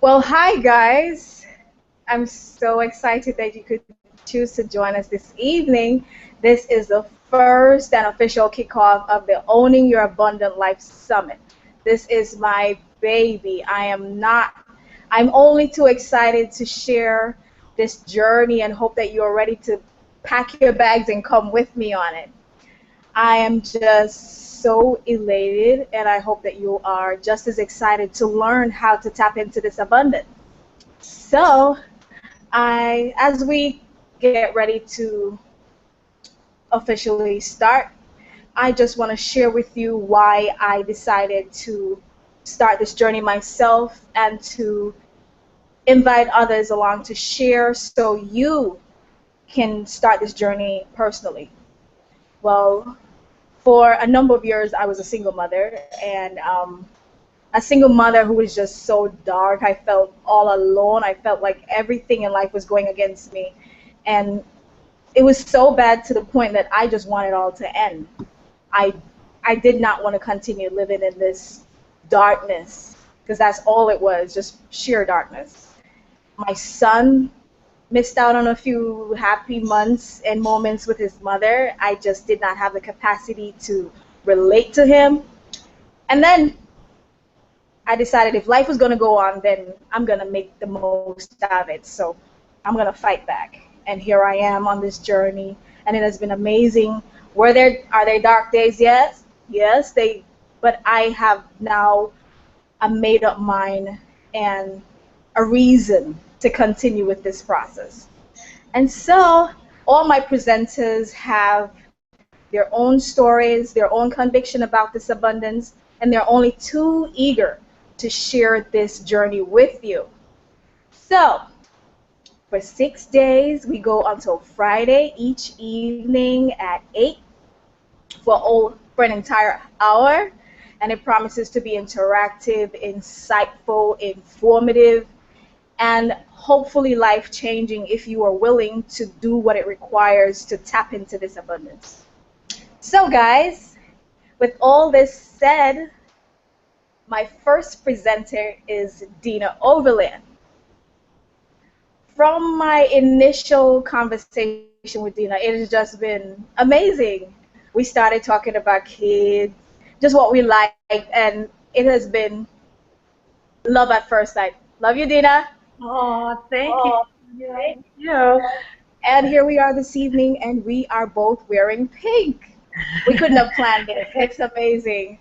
Well, hi guys. I'm so excited that you could choose to join us this evening. This is the first and official kickoff of the Owning Your Abundant Life Summit. This is my baby. I'm only too excited to share this journey and hope that you're ready to pack your bags and come with me on it. I am just so elated, and I hope that you are just as excited to learn how to tap into this abundance. So, as we get ready to officially start, I just want to share with you why I decided to start this journey myself and to invite others along to share so you can start this journey personally. Well, for a number of years, I was a single mother, and a single mother who was just so dark. I felt all alone. I felt like everything in life was going against me, and it was so bad to the point that I just wanted it all to end. I I did not want to continue living in this darkness because that's all it was, just sheer darkness. My son missed out on a few happy months and moments with his mother. I just did not have the capacity to relate to him. And then I decided if life was going to go on, then I'm going to make the most of it. So I'm going to fight back. And here I am on this journey, and it has been amazing. Are there dark days? Yes. Yes, but I have now a made up mind and a reason to continue with this process. And so all my presenters have their own stories, their own conviction about this abundance, and they're only too eager to share this journey with you. So for 6 days, we go until Friday each evening at 8 for an entire hour, and it promises to be interactive, insightful, informative, and hopefully life-changing if you are willing to do what it requires to tap into this abundance. So guys, with all this said, my first presenter is Dina Overland. From my initial conversation with Dina, it has just been amazing. We started talking about kids, just what we like, and it has been love at first sight. Love you, Dina. Oh, thank you. Thank you. And here we are this evening, and we are both wearing pink. We couldn't have planned this. It's amazing.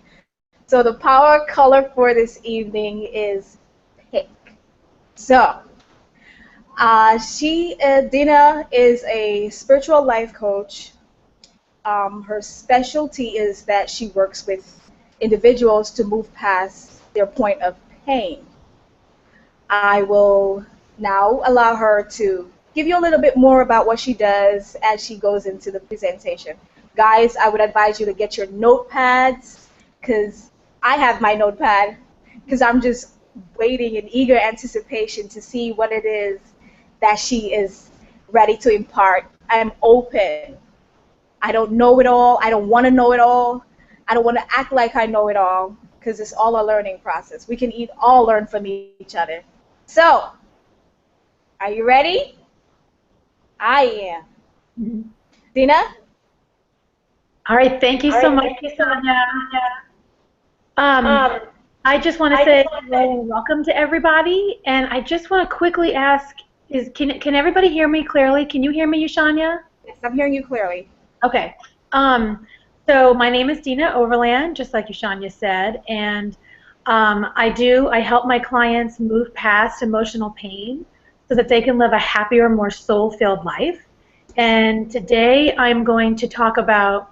So the power color for this evening is pink. So Dina is a spiritual life coach. Her specialty is that she works with individuals to move past their point of pain. I will now allow her to give you a little bit more about what she does as she goes into the presentation. Guys, I would advise you to get your notepads, because I have my notepad, because I'm just waiting in eager anticipation to see what it is that she is ready to impart. I am open. I don't know it all. I don't want to know it all. I don't want to act like I know it all, because it's all a learning process. We can all learn from each other. So, are you ready? I am. Mm-hmm. Dina? All right, thank you so much, Sonia. I just want to say hello and welcome to everybody, and I just want to quickly ask, can everybody hear me clearly? Can you hear me, Yushanya? Yes, I'm hearing you clearly. Okay. So my name is Dina Overland, just like Yushanya said, and I help my clients move past emotional pain so that they can live a happier, more soul-filled life. And today I'm going to talk about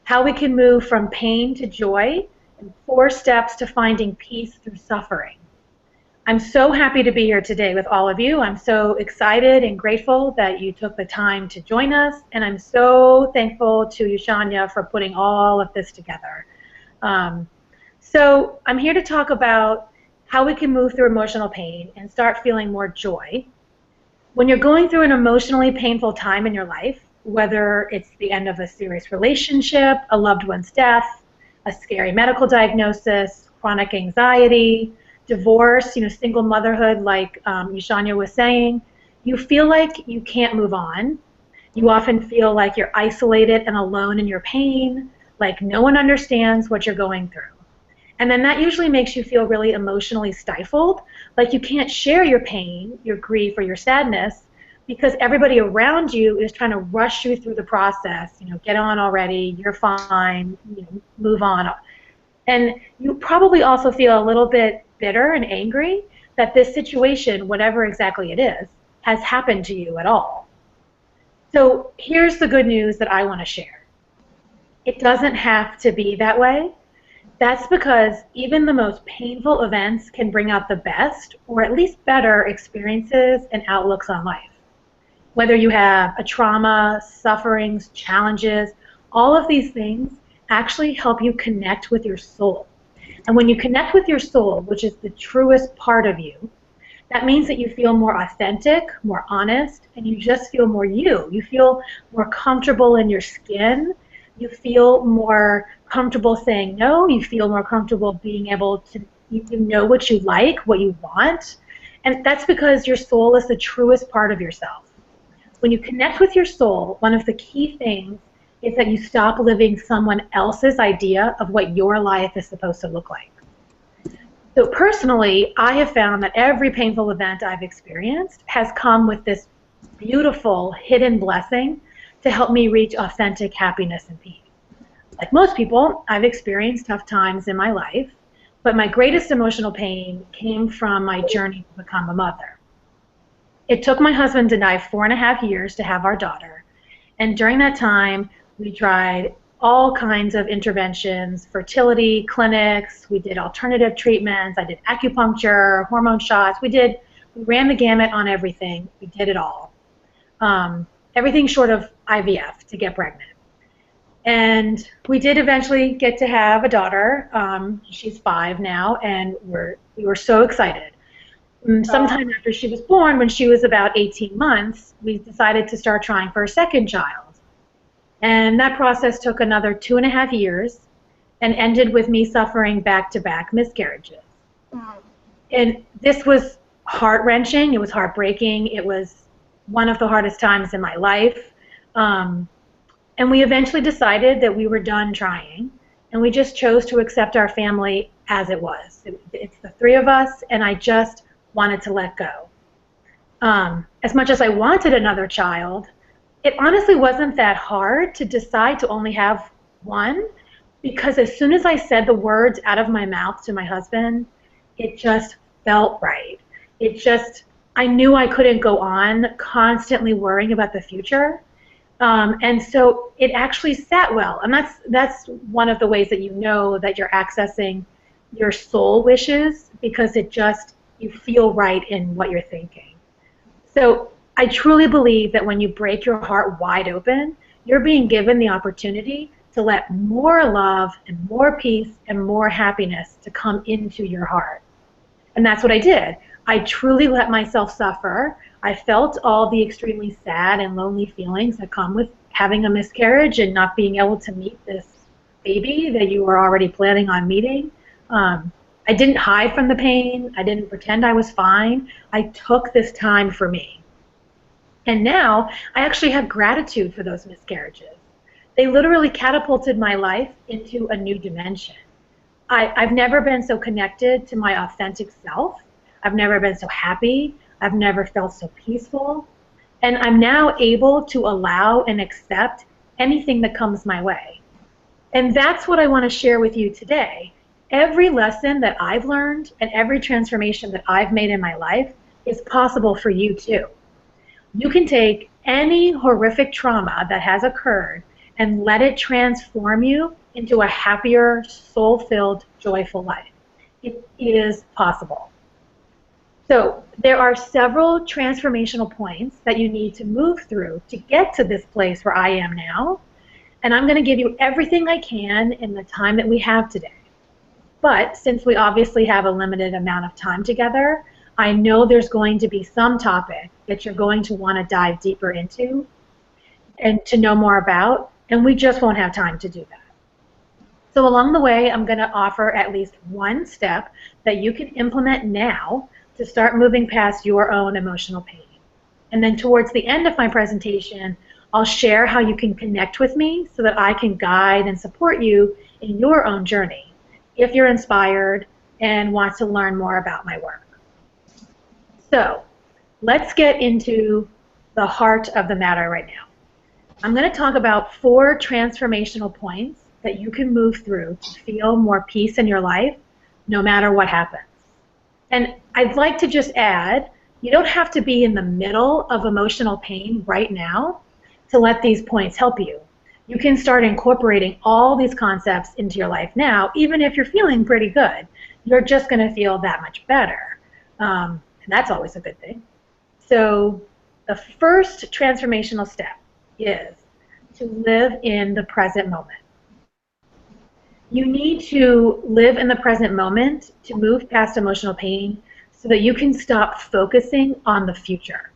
how we can move from pain to joy and 4 steps to finding peace through suffering. I'm so happy to be here today with all of you. I'm so excited and grateful that you took the time to join us, and I'm so thankful to Yushanya for putting all of this together. So I'm here to talk about how we can move through emotional pain and start feeling more joy. When you're going through an emotionally painful time in your life, whether it's the end of a serious relationship, a loved one's death, a scary medical diagnosis, chronic anxiety, divorce, single motherhood, like Yashanya was saying, you feel like you can't move on. You often feel like you're isolated and alone in your pain, like no one understands what you're going through. And then that usually makes you feel really emotionally stifled, like you can't share your pain, your grief, or your sadness because everybody around you is trying to rush you through the process. Get on already, you're fine, move on. And you probably also feel a little bit bitter and angry that this situation, whatever exactly it is, has happened to you at all. So here's the good news that I want to share. It doesn't have to be that way. That's because even the most painful events can bring out the best, or at least better, experiences and outlooks on life. Whether you have a trauma, sufferings, challenges, all of these things actually help you connect with your soul. And when you connect with your soul, which is the truest part of you, that means that you feel more authentic, more honest, and you just feel more you. You feel more comfortable in your skin. You feel more comfortable saying no. You feel more comfortable being able to you know what you like, what you want. And that's because your soul is the truest part of yourself. When you connect with your soul, one of the key things is that you stop living someone else's idea of what your life is supposed to look like. So personally, I have found that every painful event I've experienced has come with this beautiful hidden blessing to help me reach authentic happiness and peace. Like most people, I've experienced tough times in my life, but my greatest emotional pain came from my journey to become a mother. It took my husband and I 4.5 years to have our daughter, and during that time, we tried all kinds of interventions, fertility clinics, we did alternative treatments, I did acupuncture, hormone shots, we ran the gamut on everything, we did it all. Everything short of IVF to get pregnant. And we did eventually get to have a daughter. She's 5 now, and we were so excited. Sometime after she was born, when she was about 18 months, we decided to start trying for a second child. And that process took another 2.5 years and ended with me suffering back-to-back miscarriages. And this was heart-wrenching. It was heartbreaking. It was one of the hardest times in my life. And we eventually decided that we were done trying, and we just chose to accept our family as it was. It's the 3 of us, and I just wanted to let go. As much as I wanted another child, it honestly wasn't that hard to decide to only have one, because as soon as I said the words out of my mouth to my husband, it just felt right. I knew I couldn't go on constantly worrying about the future. And so it actually sat well. And that's one of the ways that you know that you're accessing your soul wishes, because you feel right in what you're thinking. So I truly believe that when you break your heart wide open, you're being given the opportunity to let more love and more peace and more happiness to come into your heart. And that's what I did. I truly let myself suffer. I felt all the extremely sad and lonely feelings that come with having a miscarriage and not being able to meet this baby that you were already planning on meeting. I didn't hide from the pain. I didn't pretend I was fine. I took this time for me. And now I actually have gratitude for those miscarriages. They literally catapulted my life into a new dimension. I've never been so connected to my authentic self. I've never been so happy. I've never felt so peaceful. And I'm now able to allow and accept anything that comes my way. And that's what I want to share with you today. Every lesson that I've learned and every transformation that I've made in my life is possible for you too. You can take any horrific trauma that has occurred and let it transform you into a happier, soul-filled, joyful life. It is possible. So there are several transformational points that you need to move through to get to this place where I am now. And I'm going to give you everything I can in the time that we have today. But since we obviously have a limited amount of time together, I know there's going to be some topic that you're going to want to dive deeper into and to know more about, and we just won't have time to do that. So along the way, I'm going to offer at least one step that you can implement now to start moving past your own emotional pain. And then towards the end of my presentation, I'll share how you can connect with me so that I can guide and support you in your own journey if you're inspired and want to learn more about my work. So let's get into the heart of the matter right now. I'm going to talk about 4 transformational points that you can move through to feel more peace in your life no matter what happens. And I'd like to just add, you don't have to be in the middle of emotional pain right now to let these points help you. You can start incorporating all these concepts into your life now, even if you're feeling pretty good. You're just going to feel that much better. And that's always a good thing. So the first transformational step is to live in the present moment. You need to live in the present moment to move past emotional pain so that you can stop focusing on the future.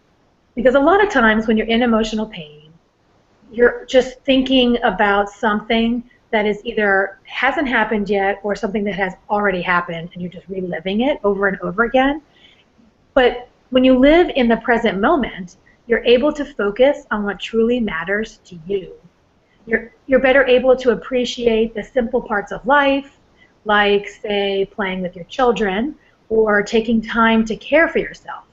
Because a lot of times when you're in emotional pain, you're just thinking about something that is either hasn't happened yet or something that has already happened, and you're just reliving it over and over again. But when you live in the present moment, you're able to focus on what truly matters to you. You're better able to appreciate the simple parts of life, like, say, playing with your children or taking time to care for yourself,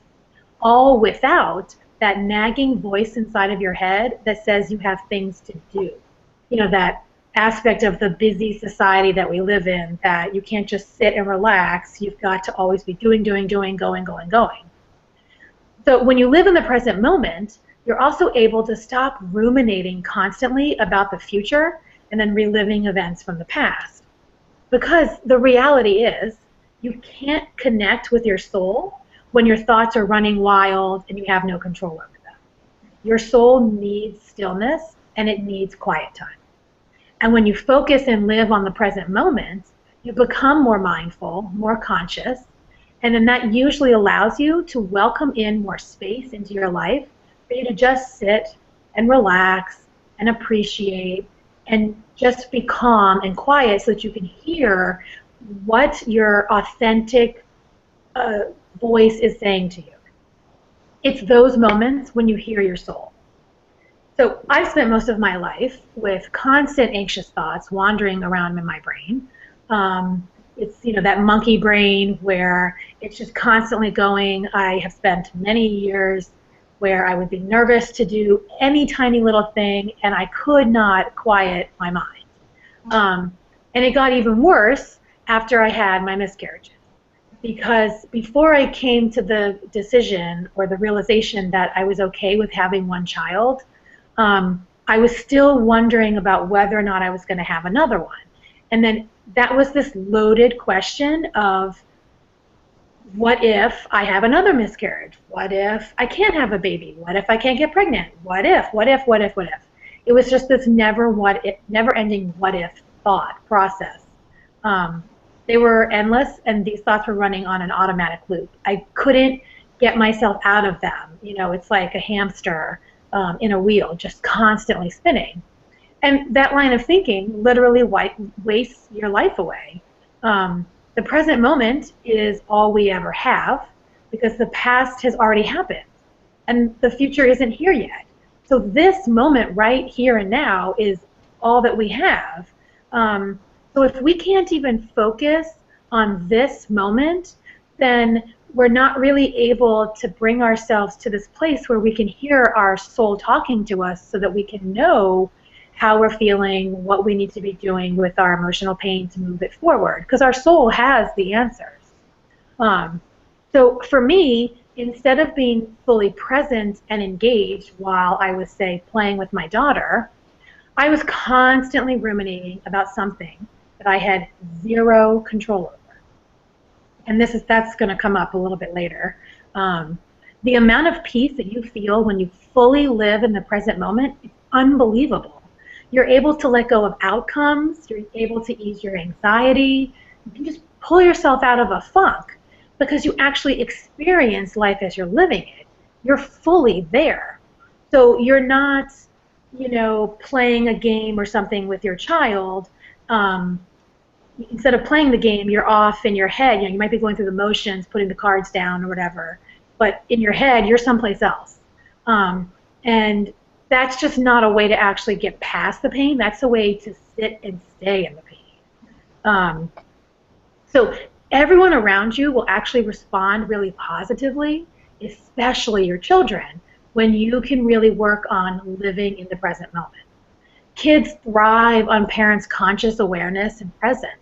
all without that nagging voice inside of your head that says you have things to do. You know, that aspect of the busy society that we live in, that you can't just sit and relax. You've got to always be doing, going. So when you live in the present moment, you're also able to stop ruminating constantly about the future and then reliving events from the past. Because the reality is, you can't connect with your soul when your thoughts are running wild and you have no control over them. Your soul needs stillness and it needs quiet time. And when you focus and live on the present moment, you become more mindful, more conscious, and then that usually allows you to welcome in more space into your life for you to just sit and relax and appreciate and just be calm and quiet so that you can hear what your authentic voice is saying to you. It's those moments when you hear your soul. So I've spent most of my life with constant anxious thoughts wandering around in my brain. It's, you know, that monkey brain where it's just constantly going. I have spent many years where I would be nervous to do any tiny little thing, and I could not quiet my mind. And it got even worse after I had my miscarriages. Because before I came to the decision or the realization that I was okay with having one child, I was still wondering about whether or not I was going to have another one. And then that was this loaded question of, what if I have another miscarriage? What if I can't have a baby? What if I can't get pregnant? What if? It was just this never-ending what if thought process. They were endless, and these thoughts were running on an automatic loop. I couldn't get myself out of them. You know, it's like a hamster in a wheel, just constantly spinning. And that line of thinking literally wastes your life away. The present moment is all we ever have because the past has already happened and the future isn't here yet. So this moment right here and now is all that we have. So if we can't even focus on this moment, then we're not really able to bring ourselves to this place where we can hear our soul talking to us so that we can know how we're feeling, what we need to be doing with our emotional pain to move it forward, because our soul has the answers. So for me, instead of being fully present and engaged while I was, say, playing with my daughter, I was constantly ruminating about something that I had zero control over. And that's going to come up a little bit later. The amount of peace that you feel when you fully live in the present moment is unbelievable. You're able to let go of outcomes. You're able to ease your anxiety. You can just pull yourself out of a funk because you actually experience life as you're living it. You're fully there. So you're not, you know, playing a game or something with your child instead of playing the game, you're off in your head. You might be going through the motions, putting the cards down or whatever, but in your head, you're someplace else. And that's just not a way to actually get past the pain. That's a way to sit and stay in the pain. So everyone around you will actually respond really positively, especially your children, when you can really work on living in the present moment. Kids thrive on parents' conscious awareness and presence.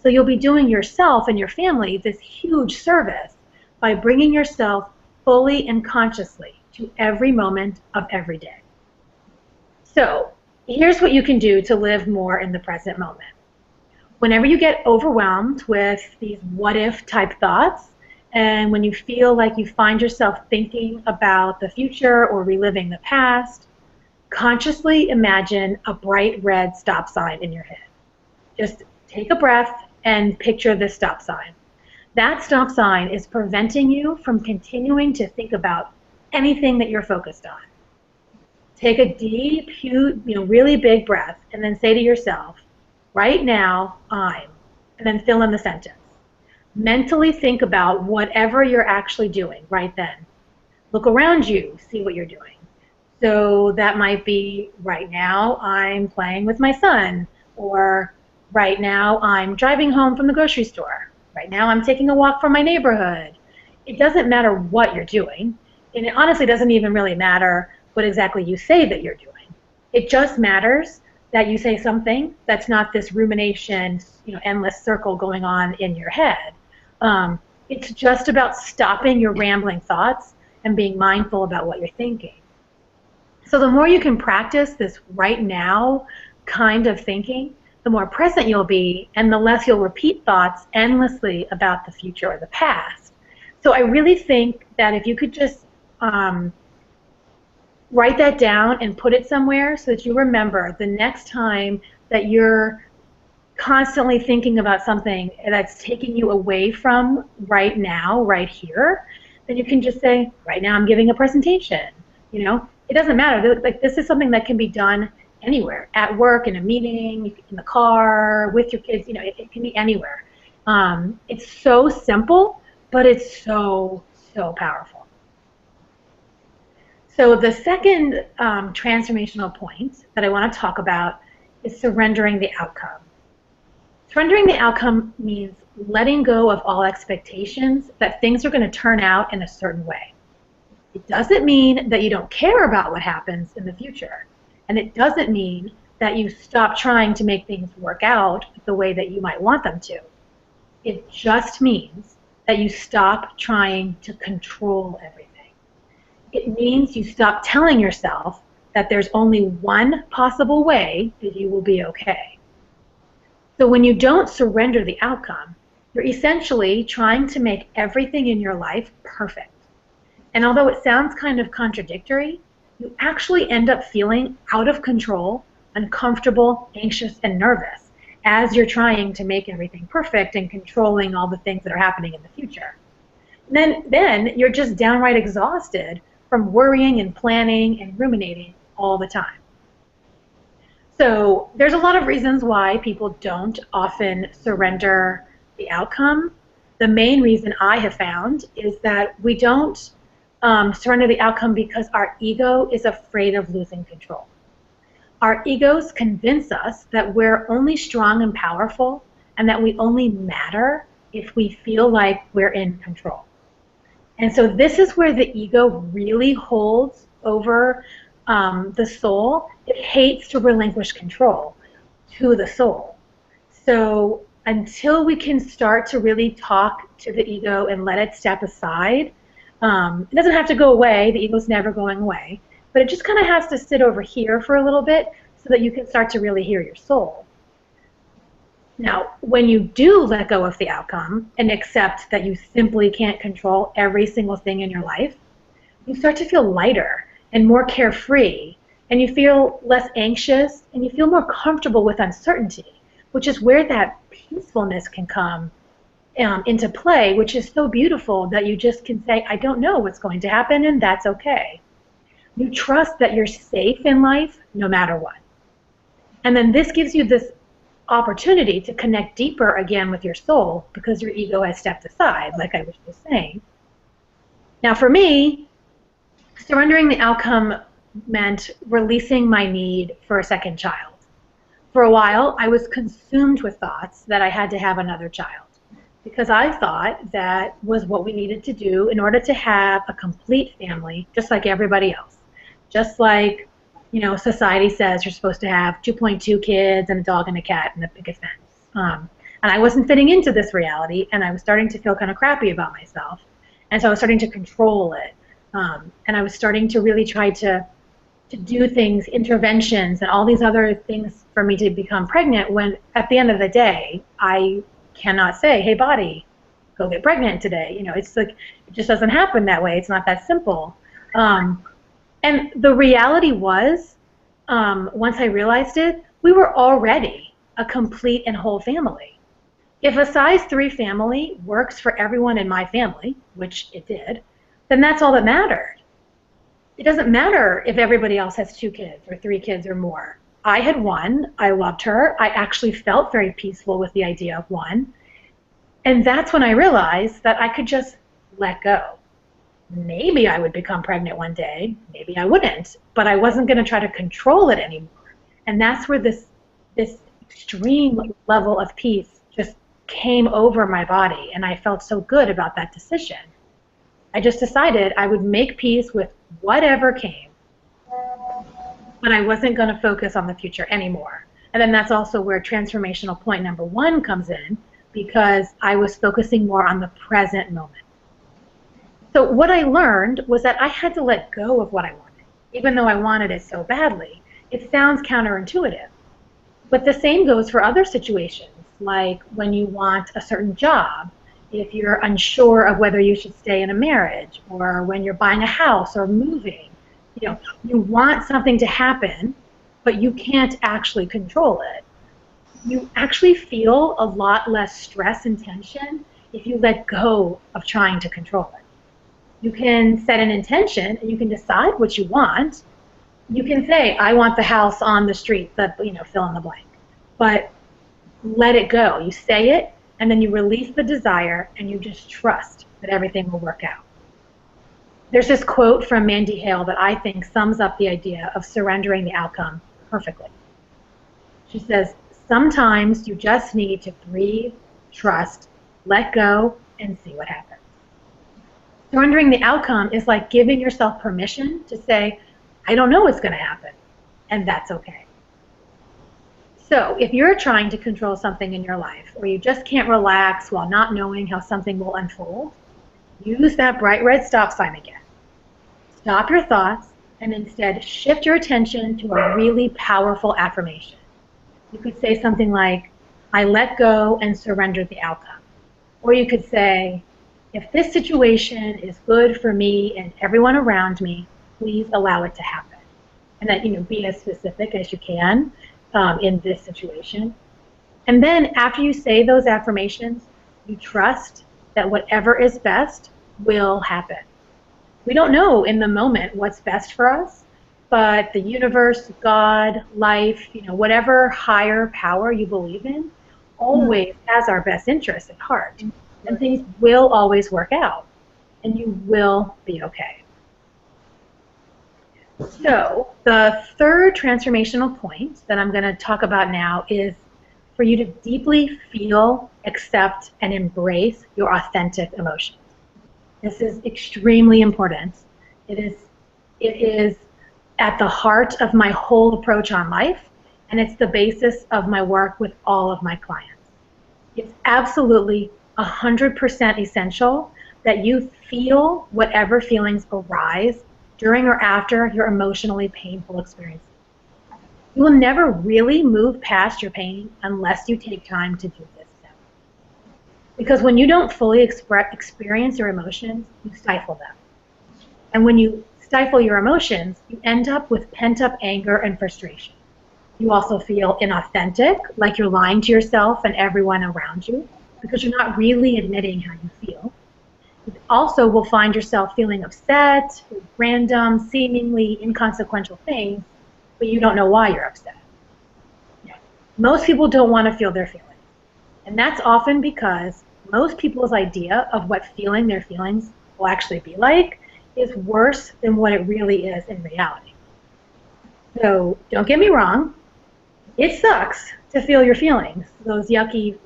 So you'll be doing yourself and your family this huge service by bringing yourself fully and consciously to every moment of every day. So here's what you can do to live more in the present moment. Whenever you get overwhelmed with these what-if type thoughts, and when you feel like you find yourself thinking about the future or reliving the past, consciously imagine a bright red stop sign in your head. Just take a breath and picture this stop sign. That stop sign is preventing you from continuing to think about anything that you're focused on. Take a deep, really big breath and then say to yourself, right now, I'm, and then fill in the sentence. Mentally think about whatever you're actually doing right then. Look around you, see what you're doing. So that might be, right now I'm playing with my son, or right now I'm driving home from the grocery store. Right now I'm taking a walk from my neighborhood. It doesn't matter what you're doing, and it honestly doesn't even really matter what exactly you say that you're doing. It just matters that you say something that's not this rumination, endless circle going on in your head. It's just about stopping your rambling thoughts and being mindful about what you're thinking. So the more you can practice this right now kind of thinking, the more present you'll be, and the less you'll repeat thoughts endlessly about the future or the past. So I really think that if you could just write that down and put it somewhere so that you remember the next time that you're constantly thinking about something that's taking you away from right now, right here, then you can just say, right now I'm giving a presentation. It doesn't matter. Like, this is something that can be done anywhere, at work, in a meeting, in the car, with your kids. It can be anywhere. It's so simple, but it's so, so powerful. So the second transformational point that I want to talk about is surrendering the outcome. Surrendering the outcome means letting go of all expectations that things are going to turn out in a certain way. It doesn't mean that you don't care about what happens in the future. And it doesn't mean that you stop trying to make things work out the way that you might want them to. It just means that you stop trying to control everything. It means you stop telling yourself that there's only one possible way that you will be okay. So when you don't surrender the outcome, you're essentially trying to make everything in your life perfect. And although it sounds kind of contradictory, you actually end up feeling out of control, uncomfortable, anxious, and nervous as you're trying to make everything perfect and controlling all the things that are happening in the future. And then you're just downright exhausted from worrying and planning and ruminating all the time. So there's a lot of reasons why people don't often surrender the outcome. The main reason I have found is that we don't surrender the outcome because our ego is afraid of losing control. Our egos convince us that we're only strong and powerful and that we only matter if we feel like we're in control. And so this is where the ego really holds over the soul. It hates to relinquish control to the soul. So until we can start to really talk to the ego and let it step aside, it doesn't have to go away. The ego's never going away. But it just kind of has to sit over here for a little bit so that you can start to really hear your soul. Now, when you do let go of the outcome and accept that you simply can't control every single thing in your life, you start to feel lighter and more carefree, and you feel less anxious, and you feel more comfortable with uncertainty, which is where that peacefulness can come into play, which is so beautiful that you just can say, I don't know what's going to happen, and that's okay. You trust that you're safe in life no matter what. And then this gives you this opportunity to connect deeper again with your soul because your ego has stepped aside, like I was just saying. Now, for me, surrendering the outcome meant releasing my need for a second child. For a while, I was consumed with thoughts that I had to have another child because I thought that was what we needed to do in order to have a complete family, just like everybody else. Just like, society says you're supposed to have 2.2 kids and a dog and a cat and a picket fence. And I wasn't fitting into this reality, and I was starting to feel kind of crappy about myself. And so I was starting to control it. And I was starting to really try to do things, interventions, and all these other things for me to become pregnant, when at the end of the day, I cannot say, hey, body, go get pregnant today. It's like, it just doesn't happen that way. It's not that simple. And the reality was, once I realized it, we were already a complete and whole family. If a size 3 family works for everyone in my family, which it did, then that's all that mattered. It doesn't matter if everybody else has 2 kids or 3 kids or more. I had 1. I loved her. I actually felt very peaceful with the idea of 1. And that's when I realized that I could just let go. Maybe I would become pregnant one day. Maybe I wouldn't. But I wasn't going to try to control it anymore. And that's where this extreme level of peace just came over my body. And I felt so good about that decision. I just decided I would make peace with whatever came, but I wasn't going to focus on the future anymore. And then that's also where transformational point number 1 comes in, because I was focusing more on the present moment. So what I learned was that I had to let go of what I wanted, even though I wanted it so badly. It sounds counterintuitive, but the same goes for other situations, like when you want a certain job, if you're unsure of whether you should stay in a marriage, or when you're buying a house or moving. You want something to happen, but you can't actually control it. You actually feel a lot less stress and tension if you let go of trying to control it. You can set an intention and you can decide what you want. You can say, I want the house on the street, fill in the blank. But let it go. You say it, and then you release the desire, and you just trust that everything will work out. There's this quote from Mandy Hale that I think sums up the idea of surrendering the outcome perfectly. She says, sometimes you just need to breathe, trust, let go, and see what happens. Surrendering the outcome is like giving yourself permission to say, I don't know what's going to happen, and that's okay. So if you're trying to control something in your life, or you just can't relax while not knowing how something will unfold, use that bright red stop sign again. Stop your thoughts and instead shift your attention to a really powerful affirmation. You could say something like, I let go and surrender the outcome. Or you could say, if this situation is good for me and everyone around me, please allow it to happen. And that, be as specific as you can in this situation. And then after you say those affirmations, you trust that whatever is best will happen. We don't know in the moment what's best for us, but the universe, God, life, whatever higher power you believe in, always has our best interests at heart. And things will always work out, and you will be okay. So the third transformational point that I'm going to talk about now is for you to deeply feel, accept, and embrace your authentic emotions. This is extremely important. It is at the heart of my whole approach on life, and it's the basis of my work with all of my clients. It's absolutely 100% essential that you feel whatever feelings arise during or after your emotionally painful experiences. You will never really move past your pain unless you take time to do this. Because when you don't fully experience your emotions, you stifle them. And when you stifle your emotions, you end up with pent-up anger and frustration. You also feel inauthentic, like you're lying to yourself and everyone around you, because you're not really admitting how you feel. You also will find yourself feeling upset with random, seemingly inconsequential things, but you don't know why you're upset. Yeah. Most people don't want to feel their feelings. And that's often because most people's idea of what feeling their feelings will actually be like is worse than what it really is in reality. So don't get me wrong, it sucks to feel your feelings, those yucky,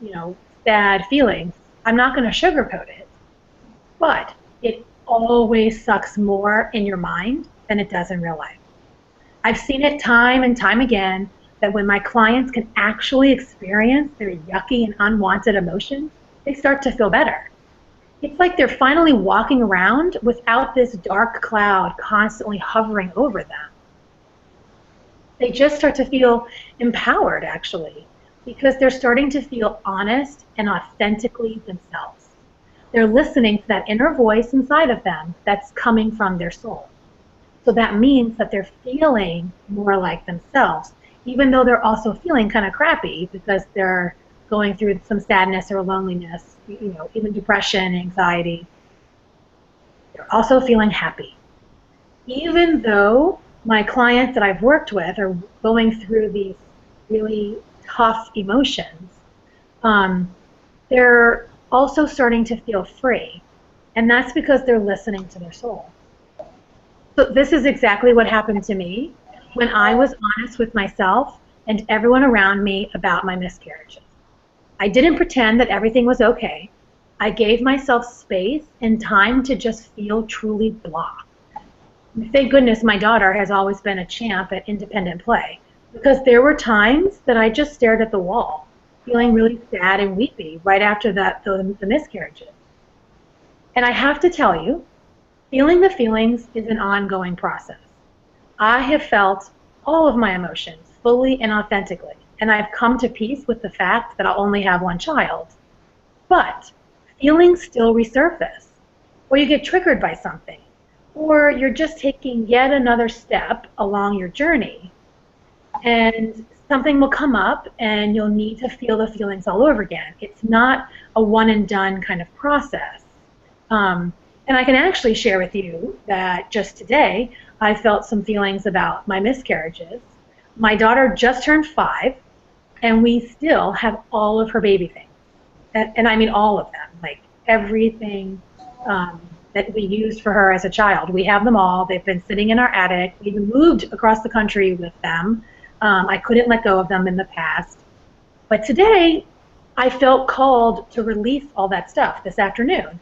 sad feelings. I'm not going to sugarcoat it, but it always sucks more in your mind than it does in real life. I've seen it time and time again that when my clients can actually experience their yucky and unwanted emotions, they start to feel better. It's like they're finally walking around without this dark cloud constantly hovering over them. They just start to feel empowered, actually, because they're starting to feel honest and authentically themselves. They're listening to that inner voice inside of them that's coming from their soul. So that means that they're feeling more like themselves, even though they're also feeling kind of crappy because they're going through some sadness or loneliness, even depression, anxiety. They're also feeling happy. Even though my clients that I've worked with are going through these really tough emotions, they're also starting to feel free. And that's because they're listening to their soul. So this is exactly what happened to me when I was honest with myself and everyone around me about my miscarriages. I didn't pretend that everything was okay. I gave myself space and time to just feel truly blah. Thank goodness my daughter has always been a champ at independent play, because there were times that I just stared at the wall, feeling really sad and weepy right after the miscarriages. And I have to tell you, feeling the feelings is an ongoing process. I have felt all of my emotions fully and authentically, and I've come to peace with the fact that I'll only have one child. But feelings still resurface, or you get triggered by something, or you're just taking yet another step along your journey, and something will come up and you'll need to feel the feelings all over again. It's not a one and done kind of process. And I can actually share with you that just today I felt some feelings about my miscarriages. My daughter just turned 5, and we still have all of her baby things. And I mean all of them, like everything that we used for her as a child. We have them all. They've been sitting in our attic. We even moved across the country with them. I couldn't let go of them in the past. But today, I felt called to release all that stuff this afternoon.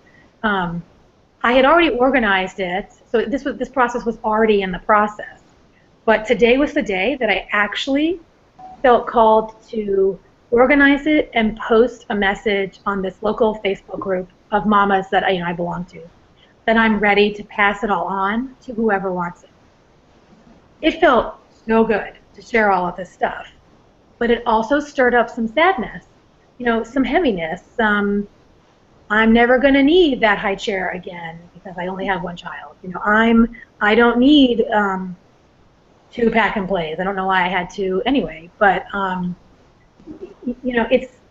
I had already organized it, so this process was already in the process. But today was the day that I actually felt called to organize it and post a message on this local Facebook group of mamas that I belong to, that I'm ready to pass it all on to whoever wants it. It felt so good to share all of this stuff, but it also stirred up some sadness, some heaviness, I'm never going to need that high chair again because I only have one child. I don't need 2 pack and plays. I don't know why I had to anyway, but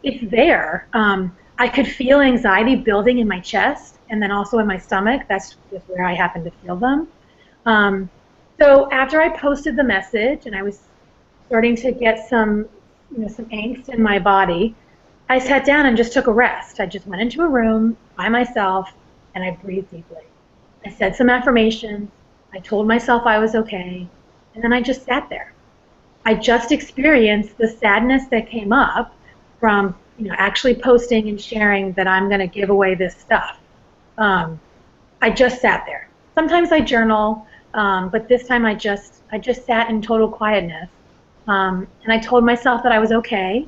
it's there. I could feel anxiety building in my chest and then also in my stomach. That's just where I happen to feel them. So after I posted the message and I was starting to get some angst in my body, I sat down and just took a rest. I just went into a room by myself and I breathed deeply. I said some affirmations. I told myself I was okay, and then I just sat there. I just experienced the sadness that came up from actually posting and sharing that I'm going to give away this stuff. I just sat there. Sometimes I journal, but this time I just sat in total quietness, and I told myself that I was okay.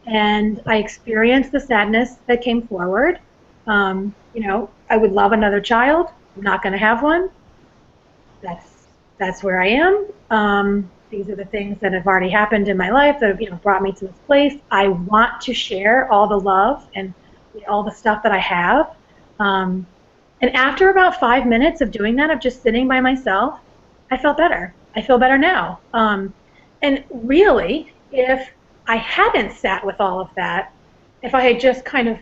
And I experienced the sadness that came forward. I would love another child. I'm not going to have one. That's where I am. These are the things that have already happened in my life that have brought me to this place. I want to share all the love and all the stuff that I have. And after about 5 minutes of doing that, of just sitting by myself, I felt better. I feel better now. And really, if I hadn't sat with all of that, if I had just kind of,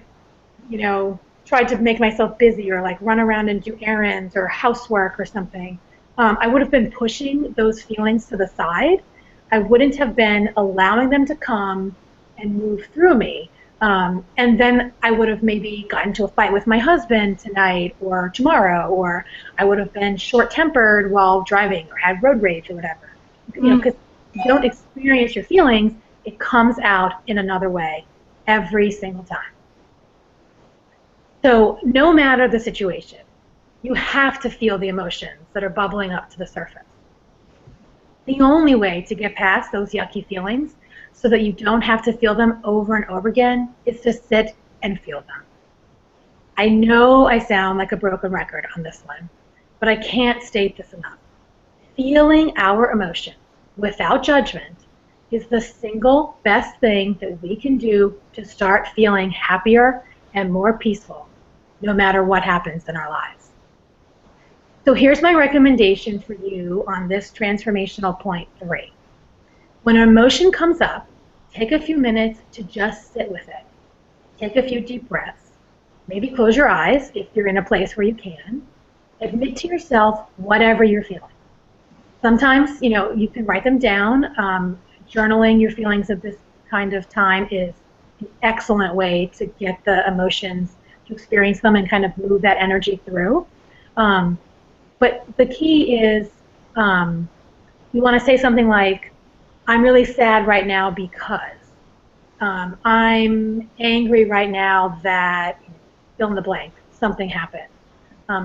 tried to make myself busy or like run around and do errands or housework or something, I would have been pushing those feelings to the side. I wouldn't have been allowing them to come and move through me. And then I would have maybe gotten into a fight with my husband tonight or tomorrow, or I would have been short-tempered while driving or had road rage or whatever. You know, because you don't experience your feelings, it comes out in another way every single time. So no matter the situation, you have to feel the emotions that are bubbling up to the surface. The only way to get past those yucky feelings so that you don't have to feel them over and over again is to sit and feel them. I know I sound like a broken record on this one, but I can't state this enough. Feeling our emotions without judgment is the single best thing that we can do to start feeling happier and more peaceful, no matter what happens in our lives. So here's my recommendation for you on this transformational point 3. When an emotion comes up, take a few minutes to just sit with it. Take a few deep breaths. Maybe close your eyes if you're in a place where you can. Admit to yourself whatever you're feeling. Sometimes, you can write them down. Journaling your feelings at this kind of time is an excellent way to get the emotions, to experience them and kind of move that energy through. But the key is you want to say something like, I'm really sad right now because. I'm angry right now that, fill in the blank, something happened.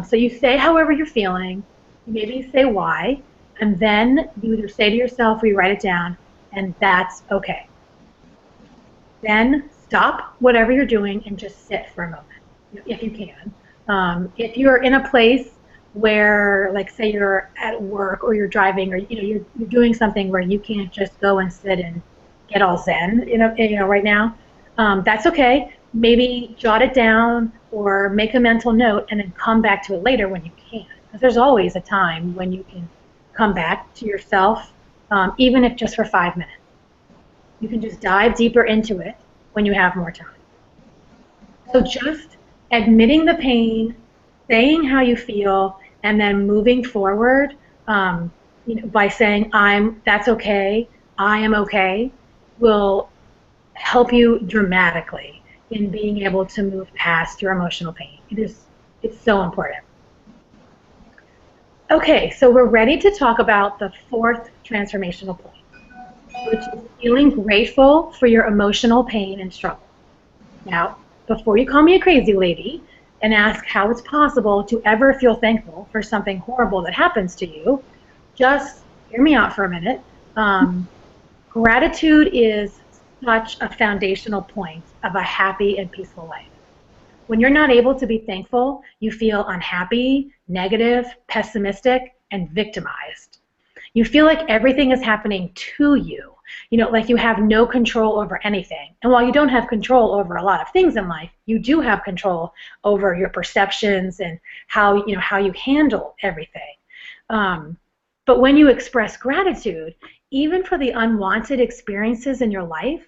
So you say however you're feeling, maybe you say why, and then you either say to yourself or you write it down, and that's okay. Then stop whatever you're doing and just sit for a moment, if you can. If you're in a place where, like, say you're at work or you're driving or you're doing something where you can't just go and sit and get all zen, right now, that's okay. Maybe jot it down or make a mental note and then come back to it later when you can. Because there's always a time when you can come back to yourself, even if just for 5 minutes. You can just dive deeper into it when you have more time. So just admitting the pain, saying how you feel, and then moving forward by saying, that's okay, I am okay, will help you dramatically in being able to move past your emotional pain. It's so important. Okay, so we're ready to talk about the 4th transformational point, which is feeling grateful for your emotional pain and struggle. Now, before you call me a crazy lady and ask how it's possible to ever feel thankful for something horrible that happens to you, just hear me out for a minute. Gratitude is such a foundational point of a happy and peaceful life. When you're not able to be thankful, you feel unhappy, negative, pessimistic, and victimized. You feel like everything is happening to you, like you have no control over anything. And while you don't have control over a lot of things in life, you do have control over your perceptions and how you handle everything. But when you express gratitude, even for the unwanted experiences in your life,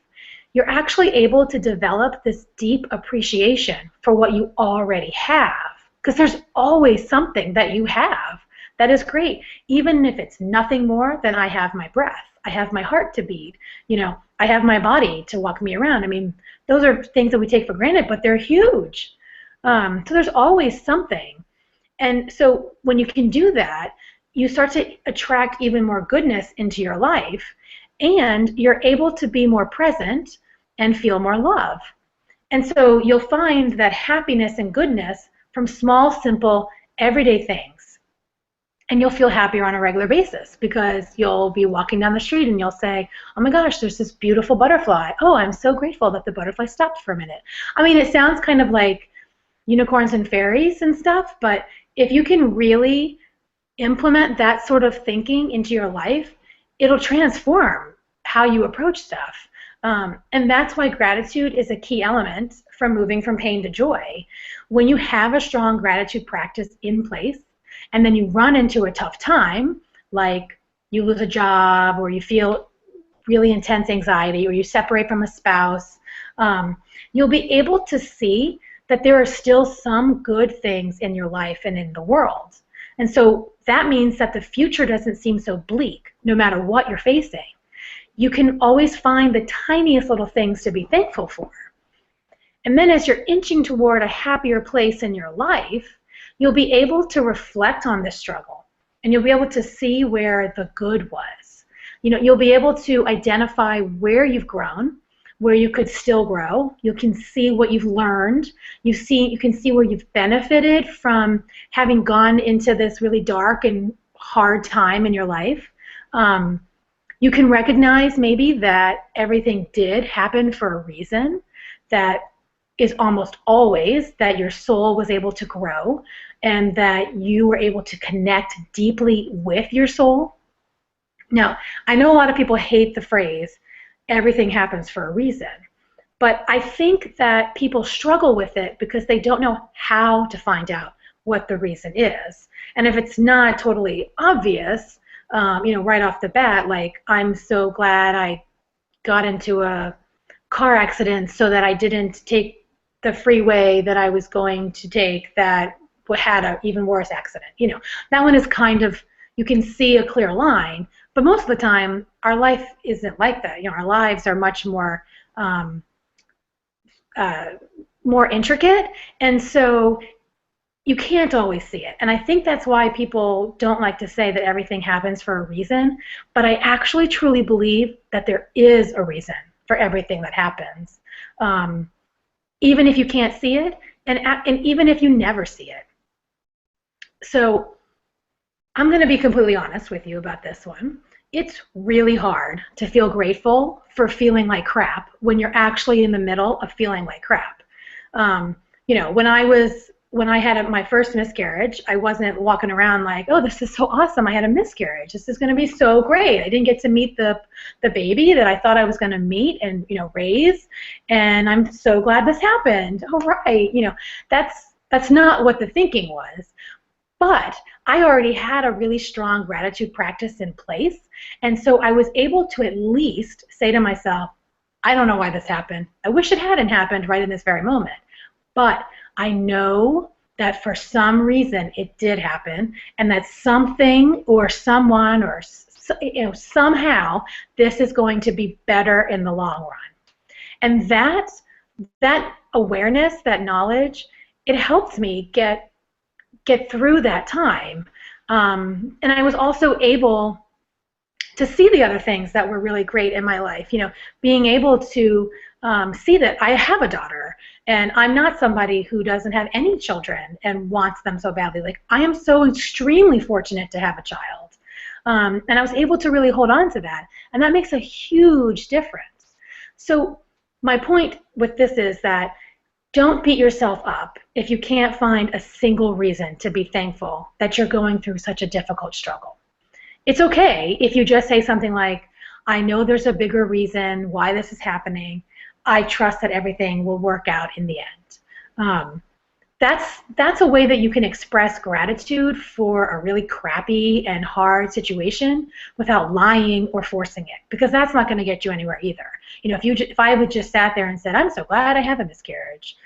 you're actually able to develop this deep appreciation for what you already have. Because there's always something that you have that is great, even if it's nothing more than I have my breath, I have my heart to beat, I have my body to walk me around. I mean, those are things that we take for granted, but they're huge. So there's always something. And so when you can do that, you start to attract even more goodness into your life, and you're able to be more present and feel more love. And so you'll find that happiness and goodness from small, simple, everyday things. And you'll feel happier on a regular basis because you'll be walking down the street and you'll say, oh my gosh, there's this beautiful butterfly. Oh, I'm so grateful that the butterfly stopped for a minute. I mean, it sounds kind of like unicorns and fairies and stuff, but if you can really implement that sort of thinking into your life, it'll transform how you approach stuff. And that's why gratitude is a key element from moving from pain to joy. When you have a strong gratitude practice in place, and then you run into a tough time, like you lose a job, or you feel really intense anxiety, or you separate from a spouse, you'll be able to see that there are still some good things in your life and in the world. And so that means that the future doesn't seem so bleak, no matter what you're facing. you can always find the tiniest little things to be thankful for. And then as you're inching toward a happier place in your life, you'll be able to reflect on this struggle, and you'll be able to see where the good was. You'll be able to identify where you've grown, where you could still grow. You can see what you've learned. You can see where you've benefited from having gone into this really dark and hard time in your life. You can recognize maybe that everything did happen for a reason, that is almost always that your soul was able to grow and that you were able to connect deeply with your soul. Now, I know a lot of people hate the phrase, everything happens for a reason, but I think that people struggle with it because they don't know how to find out what the reason is. And if it's not totally obvious, right off the bat, like, I'm so glad I got into a car accident so that I didn't take the freeway that I was going to take that had an even worse accident. That one is kind of, you can see a clear line, but most of the time our life isn't like that. Our lives are much more more intricate, and so you can't always see it. And I think that's why people don't like to say that everything happens for a reason, but I actually truly believe that there is a reason for everything that happens. Even if you can't see it, and even if you never see it. So I'm going to be completely honest with you about this one. It's really hard to feel grateful for feeling like crap when you're actually in the middle of feeling like crap. When I had my first miscarriage, I wasn't walking around like, oh, this is so awesome, I had a miscarriage. This is going to be so great. I didn't get to meet the baby that I thought I was going to meet and raise, and I'm so glad this happened. All right, that's not what the thinking was. But I already had a really strong gratitude practice in place, and so I was able to at least say to myself, I don't know why this happened. I wish it hadn't happened right in this very moment. But I know that for some reason it did happen, and that something or someone or somehow this is going to be better in the long run. And that awareness, that knowledge, it helped me get through that time. And I was also able to see the other things that were really great in my life. Being able to see that I have a daughter, and I'm not somebody who doesn't have any children and wants them so badly. Like, I am so extremely fortunate to have a child. And I was able to really hold on to that, and that makes a huge difference. So my point with this is that don't beat yourself up if you can't find a single reason to be thankful that you're going through such a difficult struggle. It's okay if you just say something like, I know there's a bigger reason why this is happening. I trust that everything will work out in the end. That's a way that you can express gratitude for a really crappy and hard situation without lying or forcing it, because that's not going to get you anywhere either. If I would just sat there and said, I'm so glad I have a miscarriage,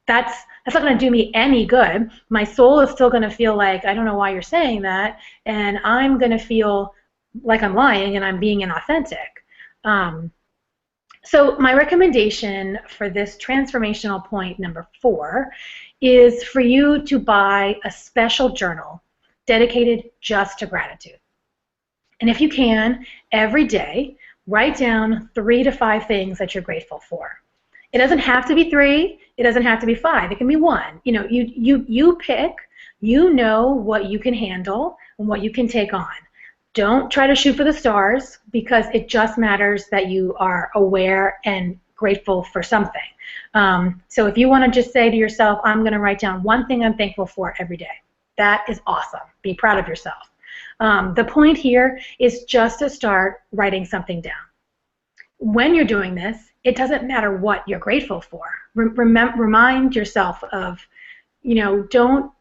that's not going to do me any good. My soul is still going to feel like, I don't know why you're saying that, and I'm going to feel like I'm lying and I'm being inauthentic. So my recommendation for this transformational point number 4 is for you to buy a special journal dedicated just to gratitude. And if you can, every day, write down 3 to 5 things that you're grateful for. It doesn't have to be 3. It doesn't have to be 5. It can be 1. You pick. You know what you can handle and what you can take on. Don't try to shoot for the stars, because it just matters that you are aware and grateful for something. So if you want to just say to yourself, I'm going to write down 1 thing I'm thankful for every day, that is awesome. Be proud of yourself. The point here is just to start writing something down. When you're doing this, it doesn't matter what you're grateful for. Remind yourself of, don't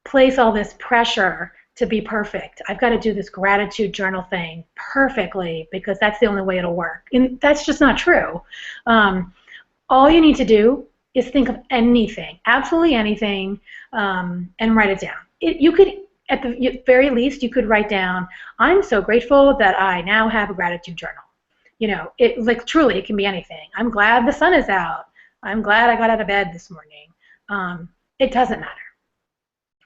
place all this pressure to be perfect. I've got to do this gratitude journal thing perfectly because that's the only way it'll work. And that's just not true. All you need to do is think of anything, absolutely anything, and write it down. You could, at the very least, you could write down, I'm so grateful that I now have a gratitude journal. You know, it like truly it can be anything. I'm glad the sun is out. I'm glad I got out of bed this morning. It doesn't matter.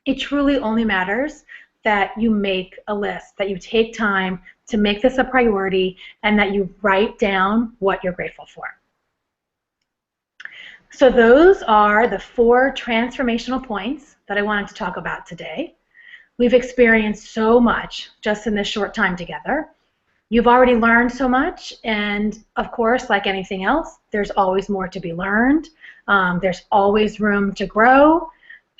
It truly only matters that you make a list, that you take time to make this a priority, and that you write down what you're grateful for. So those are the 4 transformational points that I wanted to talk about today. We've experienced so much just in this short time together. You've already learned so much, and of course, like anything else, there's always more to be learned. There's always room to grow.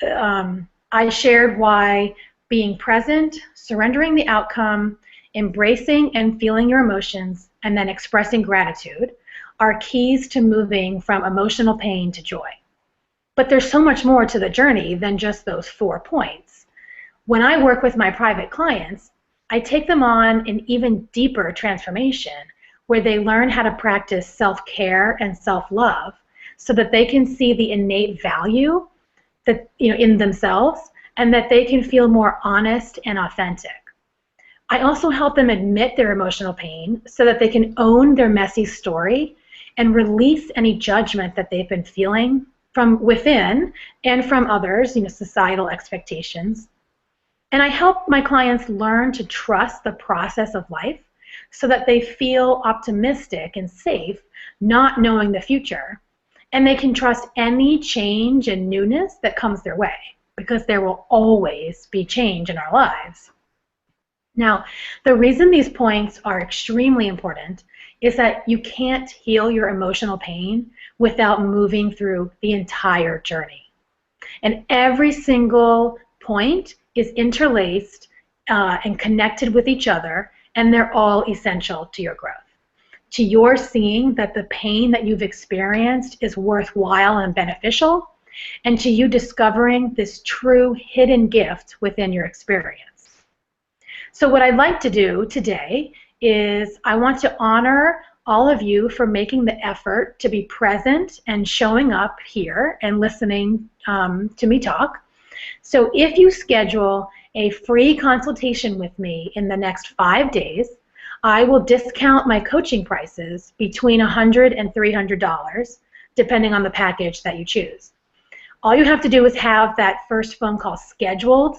I shared why being present, surrendering the outcome, embracing and feeling your emotions, and then expressing gratitude are keys to moving from emotional pain to joy. But there's so much more to the journey than just those 4 points. When I work with my private clients, I take them on an even deeper transformation where they learn how to practice self-care and self-love so that they can see the innate value that, in themselves, and that they can feel more honest and authentic. I also help them admit their emotional pain so that they can own their messy story and release any judgment that they've been feeling from within and from others, societal expectations. And I help my clients learn to trust the process of life so that they feel optimistic and safe, not knowing the future. And they can trust any change and newness that comes their way, because there will always be change in our lives. Now, the reason these points are extremely important is that you can't heal your emotional pain without moving through the entire journey. And every single point is interlaced and connected with each other, and they're all essential to your growth, to your seeing that the pain that you've experienced is worthwhile and beneficial, and to you discovering this true hidden gift within your experience. So what I'd like to do today is I want to honor all of you for making the effort to be present and showing up here and listening to me talk. So if you schedule a free consultation with me in the next 5 days, I will discount my coaching prices between $100 and $300, depending on the package that you choose. All you have to do is have that first phone call scheduled.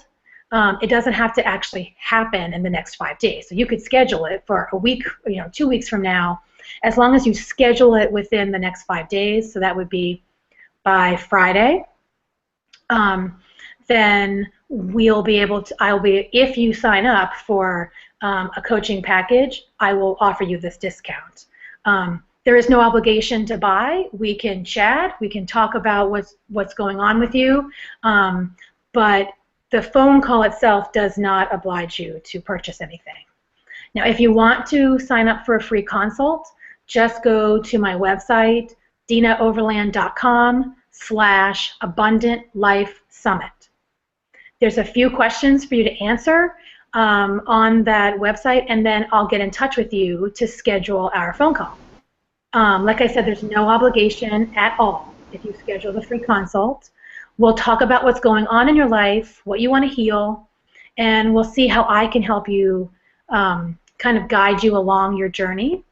It doesn't have to actually happen in the next 5 days. So you could schedule it for a week, 2 weeks from now, as long as you schedule it within the next 5 days. So that would be by Friday. Then we'll be able to, if you sign up for a coaching package, I will offer you this discount. There is no obligation to buy. We can chat. We can talk about what's going on with you. But the phone call itself does not oblige you to purchase anything. Now, if you want to sign up for a free consult, just go to my website, dinaoverland.com/abundantlifesummit. There's a few questions for you to answer on that website, and then I'll get in touch with you to schedule our phone call. Like I said, there's no obligation at all if you schedule the free consult. We'll talk about what's going on in your life, what you want to heal, and we'll see how I can help you kind of guide you along your journey.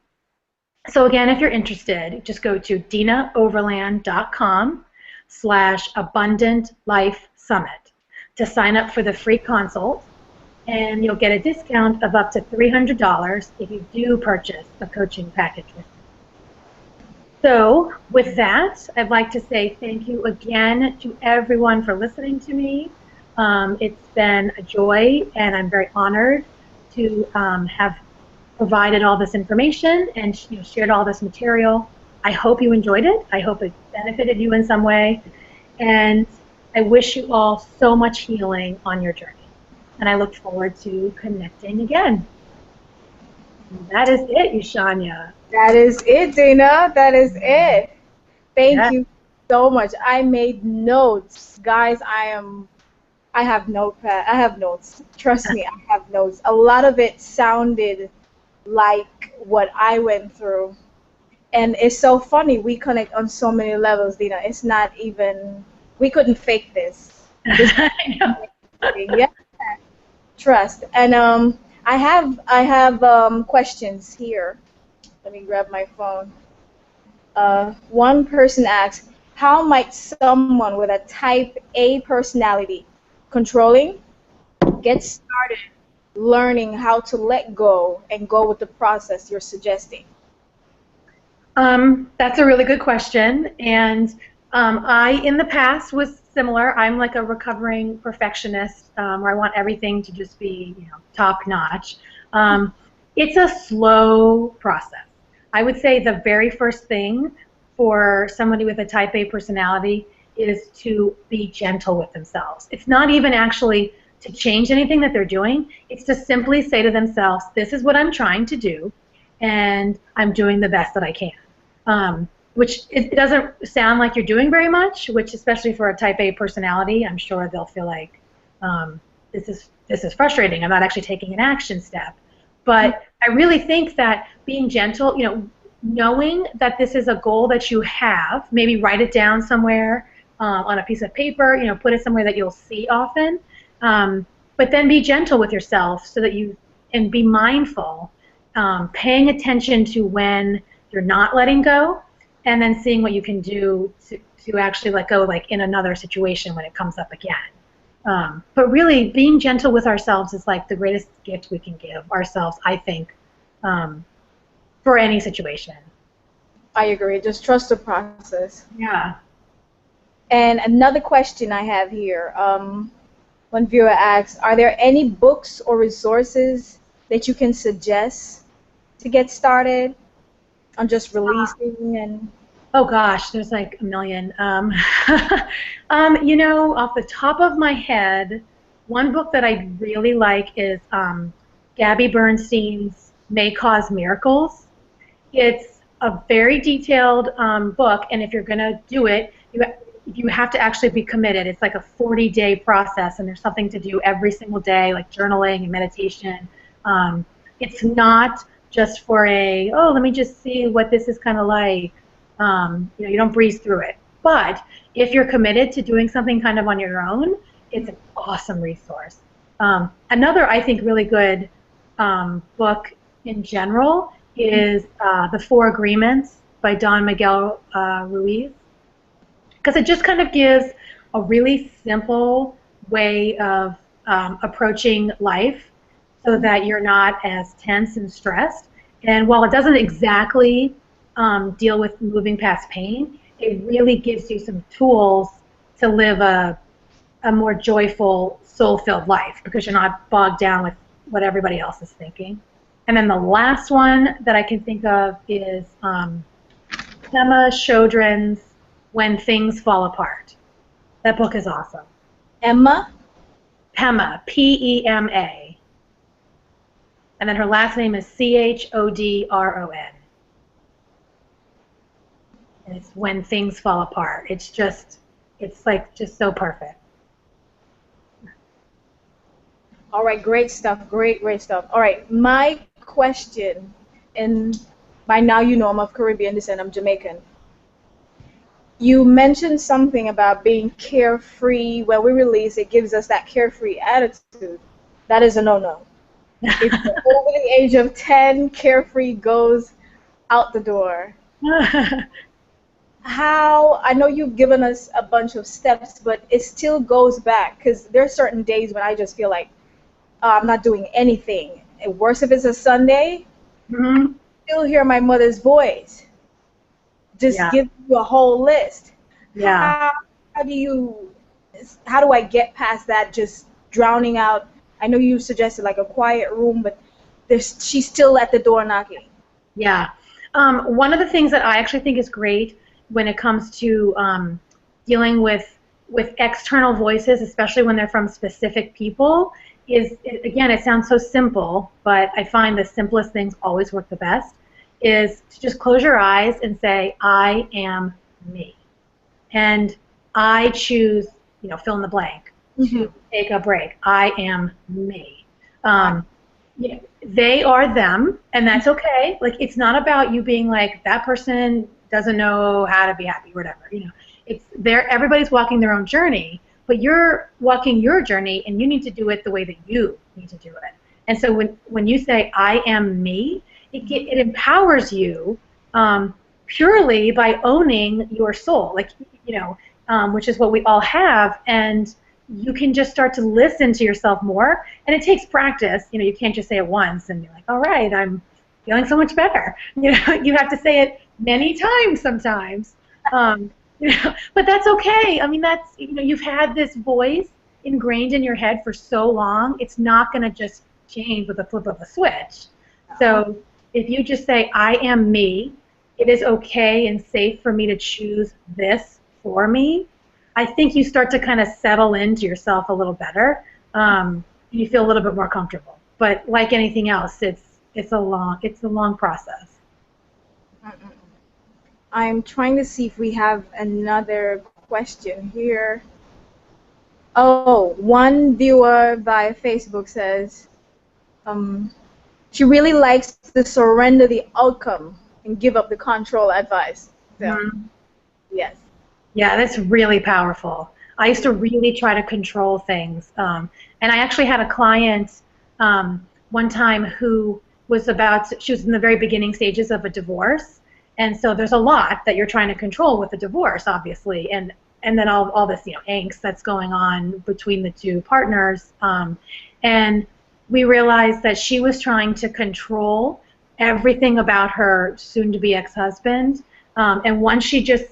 So again, if you're interested, just go to dinaoverland.com/abundantlifesummit to sign up for the free consult, and you'll get a discount of up to $300 if you do purchase a coaching package with me. So with that, I'd like to say thank you again to everyone for listening to me. It's been a joy, and I'm very honored to have provided all this information and shared all this material. I hope you enjoyed it. I hope it benefited you in some way. And I wish you all so much healing on your journey. And I look forward to connecting again. And that is it, Yashanya. That is it, Dina. That is it. Thank you so much. I made notes. Guys, I have notepad. I have notes. Trust me, I have notes. A lot of it sounded like what I went through. And it's so funny. We connect on so many levels, Dina. It's not even, we couldn't fake this. I know. Yeah. Trust. And I have questions here Let me grab my phone. One person asks, how might someone with a type A personality, controlling, get started learning how to let go and go with the process you're suggesting? That's a really good question, and I, in the past, was similar. I'm like a recovering perfectionist, where I want everything to just be, top notch. Um, it's a slow process. I would say the very first thing for somebody with a type A personality is to be gentle with themselves. It's not even actually to change anything that they're doing. It's to simply say to themselves, "This is what I'm trying to do, and I'm doing the best that I can." Which it doesn't sound like you're doing very much, which especially for a type A personality, I'm sure they'll feel like this is frustrating. I'm not actually taking an action step. But I really think that being gentle, knowing that this is a goal that you have, maybe write it down somewhere on a piece of paper, put it somewhere that you'll see often. But then be gentle with yourself so that and be mindful, paying attention to when you're not letting go, and then seeing what you can do to actually let go, like in another situation when it comes up again. But really, being gentle with ourselves is like the greatest gift we can give ourselves, I think, for any situation. I agree. Just trust the process. Yeah. And another question I have here. One viewer asks, are there any books or resources that you can suggest to get started on just releasing and... Oh gosh, there's like a million. Off the top of my head, one book that I really like is Gabby Bernstein's May Cause Miracles. It's a very detailed book, and if you're going to do it, you have to actually be committed. It's like a 40-day process, and there's something to do every single day, like journaling and meditation. It's not just for let me just see what this is kind of like. You don't breeze through it. But if you're committed to doing something kind of on your own, it's an awesome resource. Another, I think, really good book in general is The Four Agreements by Don Miguel Ruiz, because it just kind of gives a really simple way of approaching life so that you're not as tense and stressed. And while it doesn't exactly deal with moving past pain, it really gives you some tools to live a more joyful, soul-filled life because you're not bogged down with what everybody else is thinking. And then the last one that I can think of is Pema Chodron's When Things Fall Apart. That book is awesome. Emma? Pema, P-E-M-A. And then her last name is C-H-O-D-R-O-N. And it's When Things Fall Apart. It's like just so perfect. All right, great stuff. Great stuff. All right, my question, and by now you know I'm of Caribbean descent, I'm Jamaican. You mentioned something about being carefree. When we release, it gives us that carefree attitude. That is a no-no. If you're over the age of 10, carefree goes out the door. I know you've given us a bunch of steps, but it still goes back because there are certain days when I just feel like I'm not doing anything. And worse if it's a Sunday, still hear my mother's voice. Just give you a whole list. Yeah. How do I get past that just drowning out? I know you suggested like a quiet room, but she's still at the door knocking. Yeah. One of the things that I actually think is great when it comes to dealing with external voices, especially when they're from specific people, is, again, it sounds so simple, but I find the simplest things always work the best, is to just close your eyes and say, I am me. And I choose, fill in the blank, to take a break. I am me. They are them, and that's okay. Like, it's not about you being like, that person doesn't know how to be happy, whatever. Everybody's walking their own journey, but you're walking your journey, and you need to do it the way that you need to do it. And so when you say, I am me, it empowers you purely by owning your soul, like, which is what we all have, and you can just start to listen to yourself more. And it takes practice. You can't just say it once and you're like, all right, I'm feeling so much better. You have to say it many times sometimes. But that's okay. I mean, that's you've had this voice ingrained in your head for so long. It's not going to just change with a flip of a switch. So if you just say, I am me, it is okay and safe for me to choose this for me, I think you start to kind of settle into yourself a little better. You feel a little bit more comfortable. But like anything else, it's a long process. I'm trying to see if we have another question here. Oh, one viewer via Facebook says, she really likes to surrender the outcome and give up the control advice. So, yes. Yeah, that's really powerful. I used to really try to control things. And I actually had a client one time who she was in the very beginning stages of a divorce. And so there's a lot that you're trying to control with a divorce, obviously. And then all this, angst that's going on between the two partners. And we realized that she was trying to control everything about her soon-to-be ex-husband. And once she just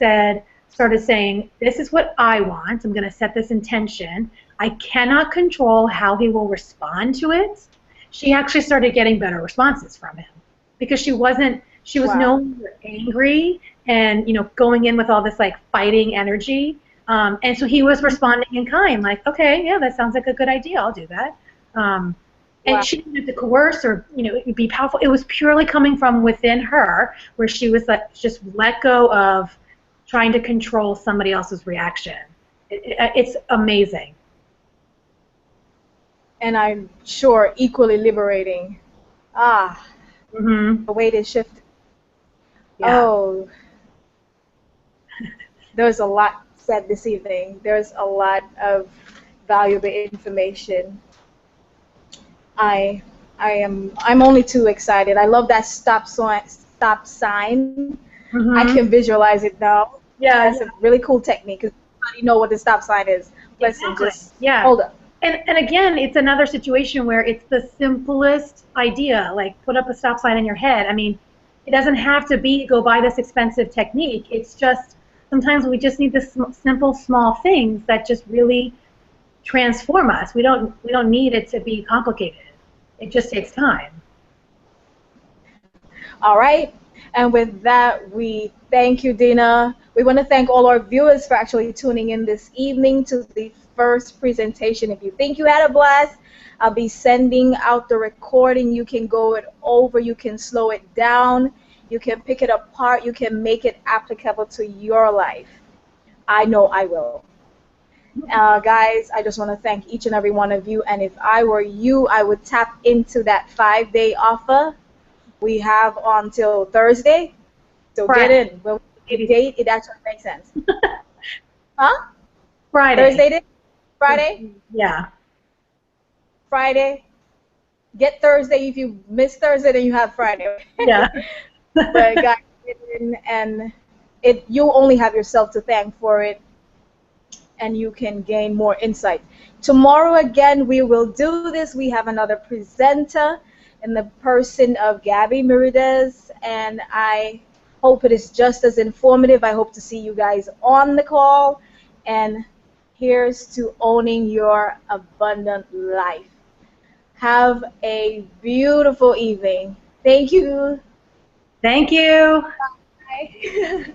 started saying, this is what I want, I'm going to set this intention, I cannot control how he will respond to it, she actually started getting better responses from him. Because she was no longer angry and going in with all this like fighting energy. And so he was responding in kind, like, okay, yeah, that sounds like a good idea, I'll do that. And she didn't have to coerce or be powerful. It was purely coming from within her, where she was like, just let go of trying to control somebody else's reaction. It's amazing. And I'm sure equally liberating. The weight is shifted. Yeah. Oh, there's a lot said this evening. There's a lot of valuable information. I'm only too excited. I love that stop sign. I can visualize it now. Yeah, that's a really cool technique because everybody know what the stop sign is. Listen, just hold up. And again, it's another situation where it's the simplest idea, like put up a stop sign in your head. I mean, it doesn't have to go buy this expensive technique. It's just sometimes we just need this simple, small things that just really transform us. We don't need it to be complicated. It just takes time. All right. And with that, we thank you, Dina. We want to thank all our viewers for actually tuning in this evening to the first presentation. If you think you had a blast, I'll be sending out the recording. You can go it over. You can slow it down. You can pick it apart. You can make it applicable to your life. I know I will. Guys, I just want to thank each and every one of you. And if I were you, I would tap into that 5-day offer we have until Thursday. So get in. When we get a date, it actually makes sense. Huh? Friday. Thursday date? Friday? Yeah. Friday. Get Thursday. If you miss Thursday, then you have Friday. Yeah. But guys, get in, and you only have yourself to thank for it, and you can gain more insight. Tomorrow again, we will do this. We have another presenter in the person of Gabby Merides, and I hope it is just as informative. I hope to see you guys on the call, and here's to owning your abundant life. Have a beautiful evening. Thank you. Thank you. Bye.